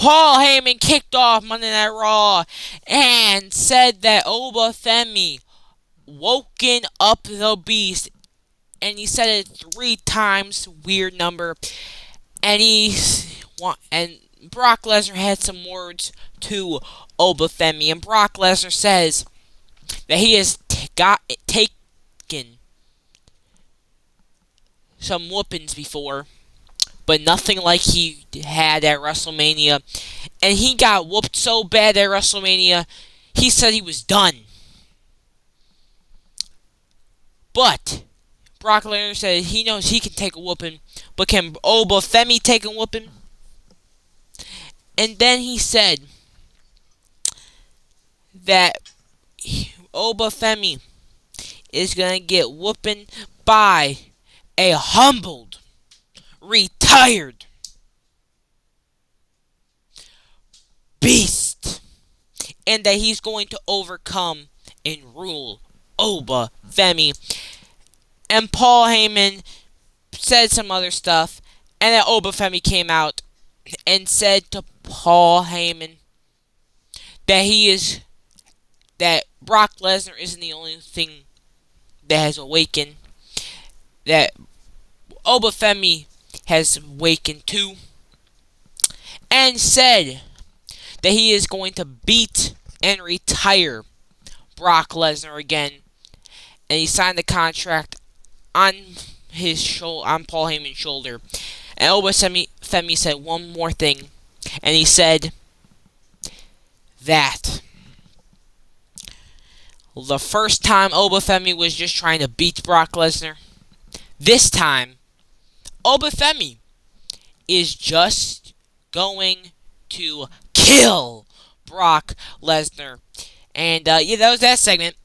Paul Heyman kicked off Monday Night Raw and said that Obafemi woken up the beast, and he said it 3 times, weird number, and Brock Lesnar had some words to Obafemi, and Brock Lesnar says that he has taken some whoopings before, but nothing like he had at WrestleMania. And he got whooped so bad at WrestleMania, he said he was done. But Brock Lesnar said he knows he can take a whooping, but can Obafemi take a whooping? And then he said that Obafemi is going to get whooping by a humbled, retired beast, and that he's going to overcome and rule Obafemi. And Paul Heyman said some other stuff, and then Obafemi came out and said to Paul Heyman that Brock Lesnar isn't the only thing that has awakened, that Obafemi has awakened too, and said that he is going to beat and retire Brock Lesnar again. And he signed the contract on Paul Heyman's shoulder. And Obafemi said one more thing, and he said that the first time Obafemi was just trying to beat Brock Lesnar, this time Obafemi is just going to kill Brock Lesnar. And yeah, that was that segment.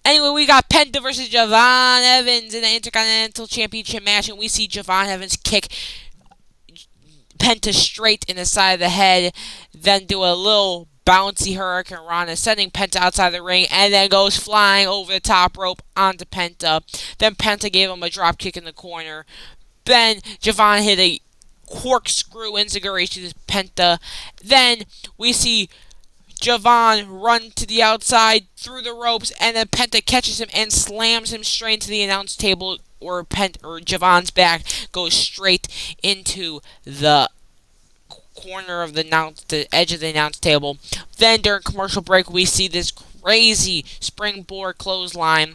Anyway, we got Penta versus Javon Evans in the Intercontinental Championship match, and we see Javon Evans kick Penta straight in the side of the head, then do a little bouncy Hurricane Rana, sending Penta outside the ring, and then goes flying over the top rope onto Penta. Then Penta gave him a drop kick in the corner. Then Javon hit a corkscrew enziguri to Penta. Then we see Javon run to the outside through the ropes, and then Penta catches him and slams him straight into the announce table, or Javon's back goes straight into the corner of the edge of the announce table. Then during commercial break, we see this crazy springboard clothesline.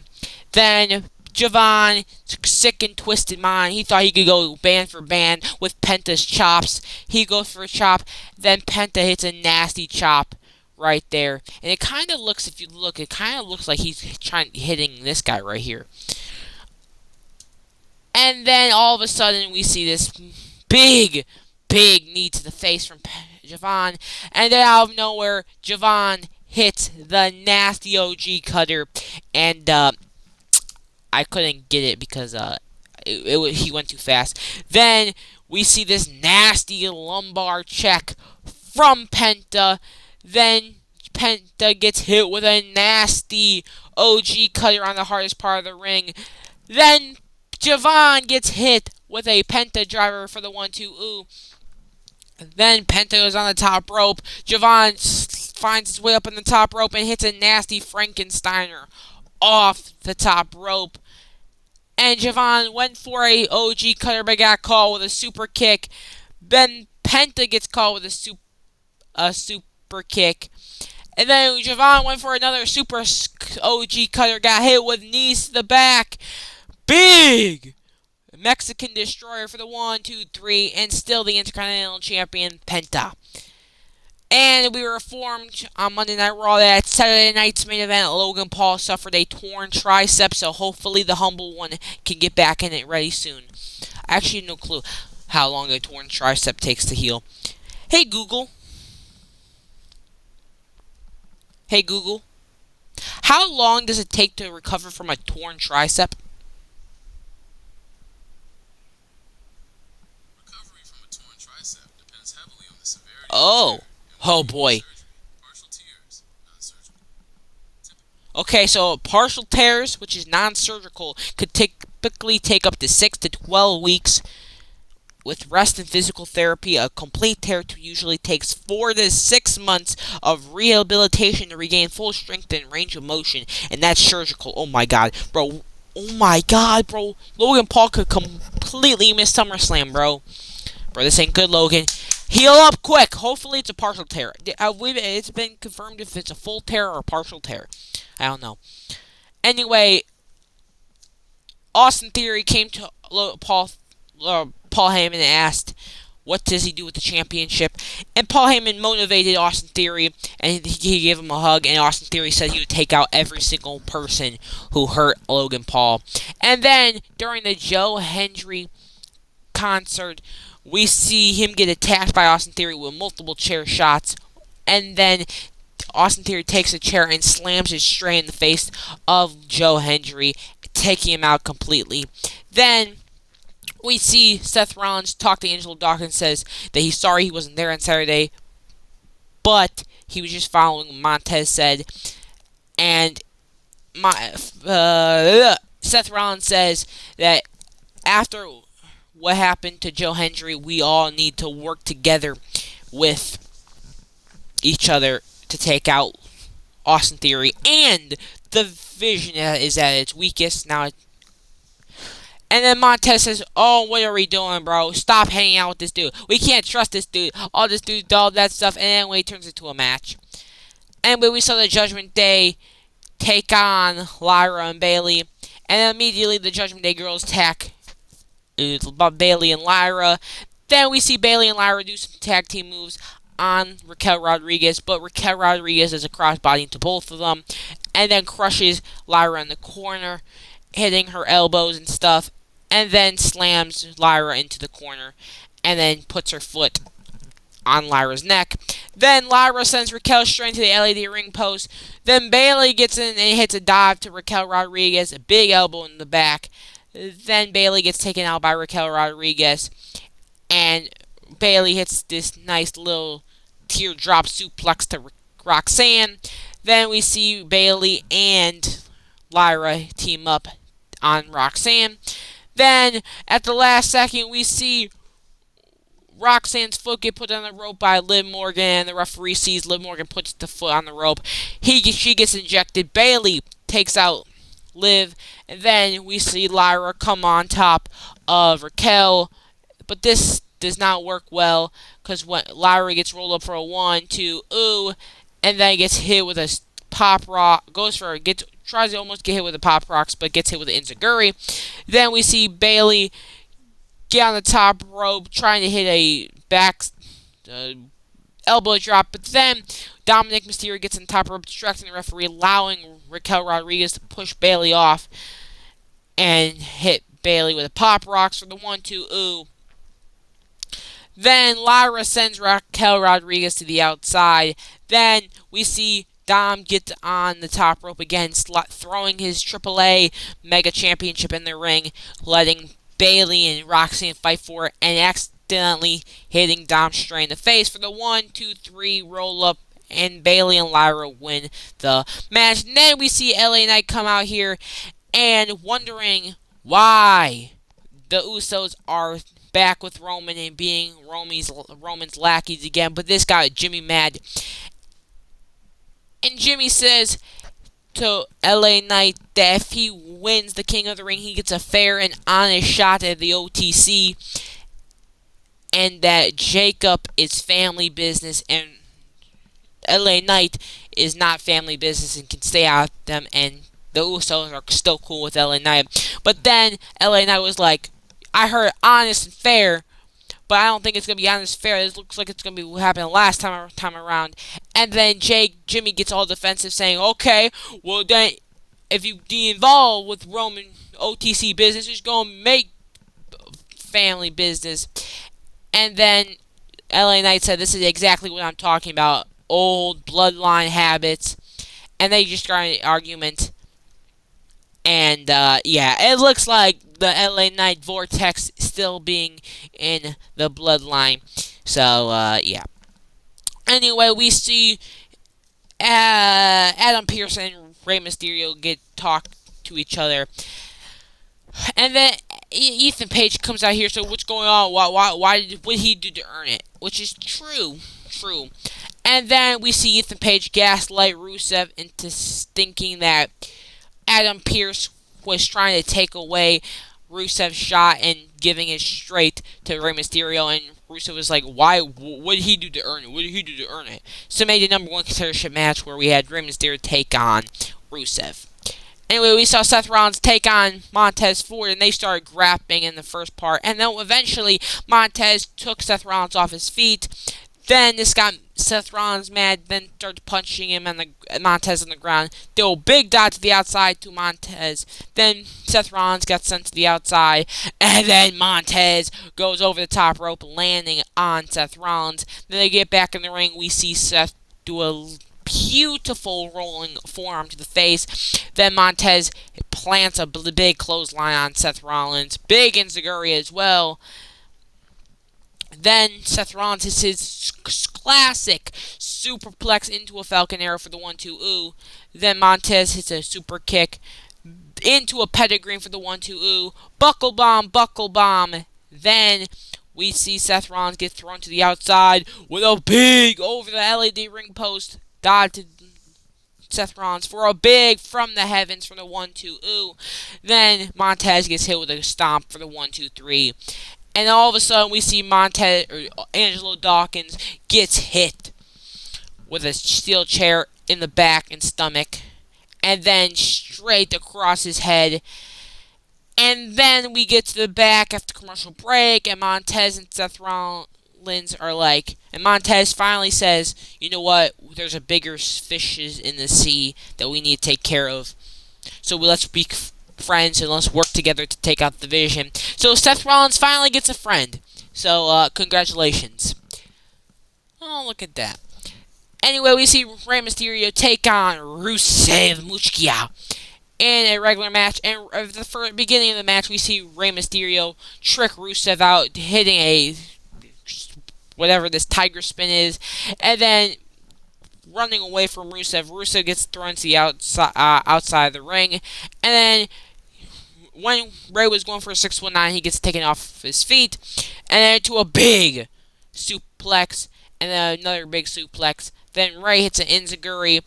Then Javon, sick and twisted mind, he thought he could go band for band with Penta's chops. He goes for a chop, then Penta hits a nasty chop right there, and it kind of looks, if you look, it kind of looks like he's hitting this guy right here. And then all of a sudden we see this big knee to the face from Javon, and then out of nowhere Javon hits the nasty OG cutter, and I couldn't get it because he went too fast. Then we see this nasty lumbar check from Penta. Then Penta gets hit with a nasty OG cutter on the hardest part of the ring. Then Javon gets hit with a Penta driver for the 1-2 ooh. Then Penta goes on the top rope. Javon finds his way up on the top rope and hits a nasty Frankensteiner off the top rope. And Javon went for a OG cutter but got caught with a super kick. Then Penta gets caught with a super kick. And then Javon went for another super OG cutter, got hit with knees to the back. Big Mexican Destroyer for the 1-2-3, and still the Intercontinental Champion, Penta. And we were informed on Monday Night Raw that Saturday night's main event, Logan Paul suffered a torn tricep, so hopefully the humble one can get back in it ready soon. I actually have no clue how long a torn tricep takes to heal. Hey Google, how long does it take to recover from a torn tricep? Recovery from a torn tricep depends heavily on the severity. Oh boy. Partial tears, non-surgical. Okay, so partial tears, which is non-surgical, could typically take up to 6 to 12 weeks. with rest and physical therapy, a complete territory usually takes 4 to 6 months of rehabilitation to regain full strength and range of motion, and that's surgical. Oh my god, bro. Oh my god, bro. Logan Paul could completely miss SummerSlam, bro. Bro, this ain't good, Logan. Heal up quick. Hopefully it's a partial tear. It's been confirmed if it's a full tear or a partial tear. I don't know. Anyway, Austin Theory came to Paul Heyman and asked, what does he do with the championship? And Paul Heyman motivated Austin Theory, and he gave him a hug, and Austin Theory said he would take out every single person who hurt Logan Paul. And then, during the Joe Hendry concert, we see him get attacked by Austin Theory with multiple chair shots, and then Austin Theory takes a chair and slams it straight in the face of Joe Hendry, taking him out completely. Then we see Seth Rollins talk to Angelo Dawkins and says that he's sorry he wasn't there on Saturday, but he was just following what Montez said. And Seth Rollins says that after what happened to Joe Hendry, we all need to work together with each other to take out Austin Theory, and the division is at its weakest now. And then Montez says, oh, what are we doing, bro? Stop hanging out with this dude. We can't trust this dude. All this dude, all that stuff. And anyway, it turns into a match. Anyway, we saw the Judgment Day take on Lyra and Bayley. And then immediately the Judgment Day girls attack Bayley and Lyra. Then we see Bayley and Lyra do some tag team moves on Raquel Rodriguez. But Raquel Rodriguez is a crossbody into both of them. And then crushes Lyra in the corner, hitting her elbows and stuff, and then slams Lyra into the corner, and then puts her foot on Lyra's neck. Then Lyra sends Raquel straight into the LED ring post. Then Bayley gets in and hits a dive to Raquel Rodriguez, a big elbow in the back. Then Bayley gets taken out by Raquel Rodriguez, and Bayley hits this nice little teardrop suplex to Roxanne. Then we see Bayley and Lyra team up on Roxanne. Then, at the last second, we see Roxanne's foot get put on the rope by Liv Morgan, and the referee sees Liv Morgan puts the foot on the rope. She gets injected. Bayley takes out Liv, and then we see Lyra come on top of Raquel, but this does not work well, because when Lyra gets rolled up for a 1, 2, ooh, and then gets hit with a pop rock, tries to almost get hit with the pop rocks, but gets hit with the enziguri. Then we see Bayley get on the top rope, trying to hit a back elbow drop, but then Dominic Mysterio gets on the top rope, distracting the referee, allowing Raquel Rodriguez to push Bayley off and hit Bayley with a pop rocks for the 1, 2, ooh. Then Lyra sends Raquel Rodriguez to the outside. Then we see Dom gets on the top rope again, throwing his AAA Mega Championship in the ring, letting Bayley and Roxanne fight for it, and accidentally hitting Dom straight in the face for the 1, 2, 3 roll up, and Bayley and Lyra win the match. And then we see LA Knight come out here and wondering why the Usos are back with Roman and being Roman's lackeys again, but this got Jimmy mad. And Jimmy says to LA Knight that if he wins the King of the Ring, he gets a fair and honest shot at the OTC, and that Jacob is family business and LA Knight is not family business and can stay out of them, and the Usos are still cool with LA Knight. But then LA Knight was like, I heard honest and fair, but I don't think it's going to be honest and fair. It looks like it's going to be what happened last time around. And then Jimmy gets all defensive, saying, okay, well then, if you get involved with Roman OTC business, it's going to make family business. And then LA Knight said, this is exactly what I'm talking about. Old bloodline habits. And they just got an argument. And, yeah, it looks like the LA Knight vortex still being in the bloodline. So, yeah. Anyway, we see Adam Pearce and Rey Mysterio talk to each other. And then Ethan Page comes out here. So what's going on? What did he do to earn it? Which is true. And then we see Ethan Page gaslight Rusev into thinking that Adam Pearce was trying to take away Rusev's shot and giving it straight to Rey Mysterio, and Rusev was like, "Why? What did he do to earn it? What did he do to earn it?" So made the number one contendership match where we had Rey Mysterio take on Rusev. Anyway, we saw Seth Rollins take on Montez Ford, and they started grappling in the first part. And then eventually, Montez took Seth Rollins off his feet. Then this got Seth Rollins mad, then started punching him and Montez on the ground. Did a big dot to the outside to Montez. Then Seth Rollins got sent to the outside, and then Montez goes over the top rope, landing on Seth Rollins. Then they get back in the ring. We see Seth do a beautiful rolling forearm to the face. Then Montez plants a big clothesline on Seth Rollins. Big enziguri as well. Then Seth Rollins hits his classic superplex into a Falcon Arrow for the 1-2 ooh. Then Montez hits a super kick into a pedigree for the 1-2 ooh. Buckle bomb. Then we see Seth Rollins get thrown to the outside with a big over the LED ring post dive to Seth Rollins for a big from the heavens for the 1-2 ooh. Then Montez gets hit with a stomp for the 1-2-3. And all of a sudden, we see Angelo Dawkins gets hit with a steel chair in the back and stomach, and then straight across his head. And then we get to the back after commercial break, and Montez and Seth Rollins are like, and Montez finally says, "You know what? There's a bigger fishes in the sea that we need to take care of. So let's be friends and let's work together to take out the Vision." So Seth Rollins finally gets a friend. So congratulations. Oh, look at that. Anyway, we see Rey Mysterio take on Rusev Muchkia in a regular match. And at the beginning of the match, we see Rey Mysterio trick Rusev out, hitting a whatever this tiger spin is, and then running away from Rusev. Rusev gets thrown to the outside of the ring, and then when Rey was going for a 619, he gets taken off his feet, and then to a big suplex, and then another big suplex. Then Rey hits an enziguri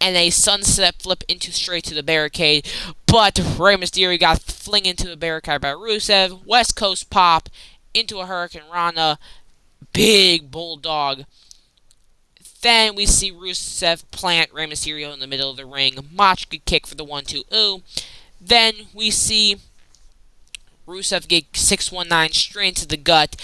and a sunset flip into straight to the barricade, but Rey Mysterio got flung into the barricade by Rusev. West Coast pop into a Hurricane Rana, big bulldog. Then we see Rusev plant Rey Mysterio in the middle of the ring. Machka kick for the 1-2 ooh. Then we see Rusev get 619 straight into the gut.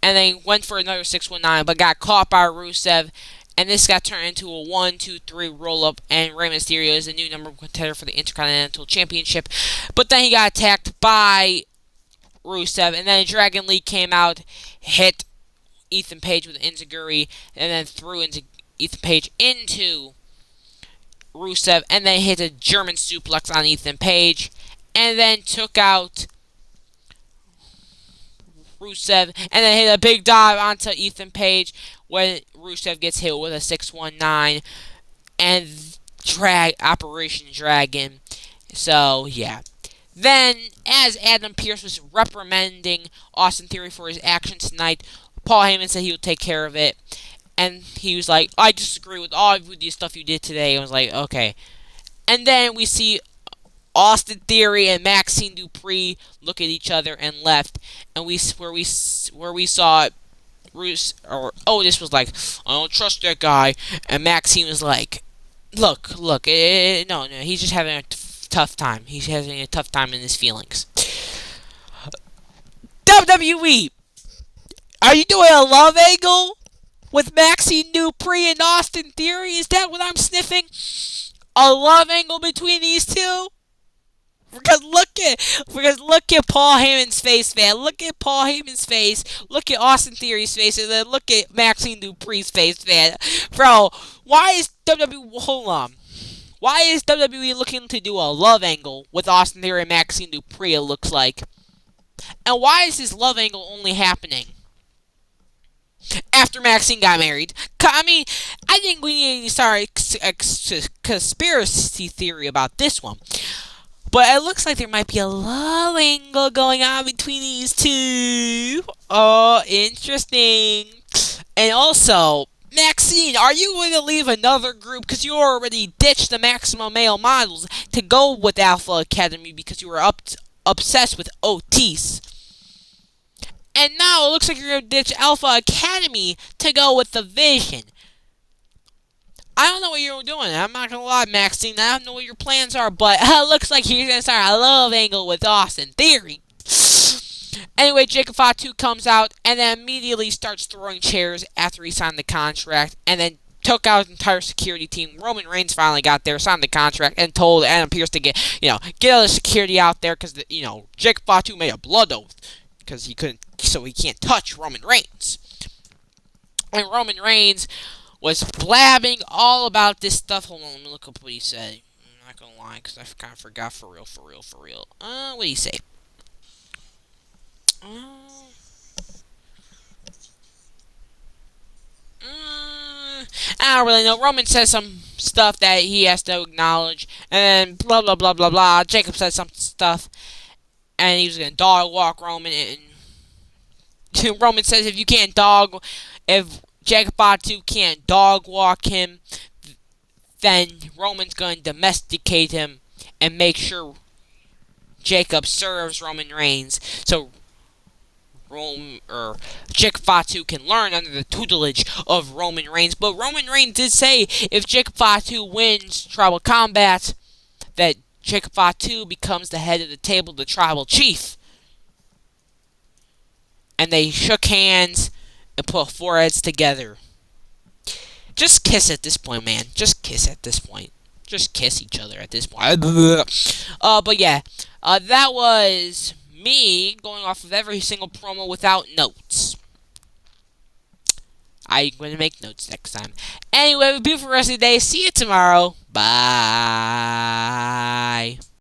And then went for another 619, but got caught by Rusev. And this got turned into a 1-2-3 roll-up. And Rey Mysterio is the new number one contender for the Intercontinental Championship. But then he got attacked by Rusev. And then Dragon Lee came out, hit Ethan Page with an enziguri, and then threw Ethan Page into Rusev, and then hit a German suplex on Ethan Page, and then took out Rusev, and then hit a big dive onto Ethan Page when Rusev gets hit with a 619 and Operation Dragon. So yeah. Then, as Adam Pearce was reprimanding Austin Theory for his actions tonight, Paul Heyman said he would take care of it. And he was like, "I disagree with all of the stuff you did today." I was like, okay. And then we see Austin Theory and Maxine Dupree look at each other and left. And where we saw Bruce, this was like, "I don't trust that guy." And Maxine was like, look, no, he's just having a tough time. He's having a tough time in his feelings. WWE! Are you doing a love angle with Maxine Dupree and Austin Theory? Is that what I'm sniffing? A love angle between these two? Because look at Paul Heyman's face, man. Look at Paul Heyman's face. Look at Austin Theory's face, and then look at Maxine Dupree's face, man. Bro, why is WWE? Hold on. Why is WWE looking to do a love angle with Austin Theory and Maxine Dupree? It looks like. And why is this love angle only happening after Maxine got married? I mean, I think we need to start a conspiracy theory about this one. But it looks like there might be a love angle going on between these two. Oh, interesting. And also, Maxine, are you going to leave another group because you already ditched the Maximum Male Models to go with Alpha Academy because you were obsessed with Otis? And now it looks like you're going to ditch Alpha Academy to go with the Vision. I don't know what you're doing. I'm not going to lie, Maxine. I don't know what your plans are, but it looks like you're going to start a love angle with Austin Theory. Anyway, Jacob Fatu comes out and then immediately starts throwing chairs after he signed the contract and then took out his entire security team. Roman Reigns finally got there, signed the contract, and told Adam Pearce to get all the security out there because, Jacob Fatu made a blood oath because he can't touch Roman Reigns. And Roman Reigns was blabbing all about this stuff. Hold on, let me look up what he said. I'm not gonna lie because I kind of forgot for real. What did he say? I don't really know. Roman says some stuff that he has to acknowledge, and then blah blah blah blah blah. Jacob said some stuff, and he was gonna dog walk Roman, and Roman says if Jacob Fatu can't dog walk him, then Roman's gonna domesticate him and make sure Jacob serves Roman Reigns, so Jacob Fatu can learn under the tutelage of Roman Reigns. But Roman Reigns did say if Jacob Fatu wins Tribal Combat, that Jacob Fatu becomes the head of the table, the Tribal Chief. And they shook hands and put foreheads together. Just kiss at this point, man. Just kiss at this point. Just kiss each other at this point. But yeah, that was me going off of every single promo without notes. I'm going to make notes next time. Anyway, have a beautiful rest of the day. See you tomorrow. Bye.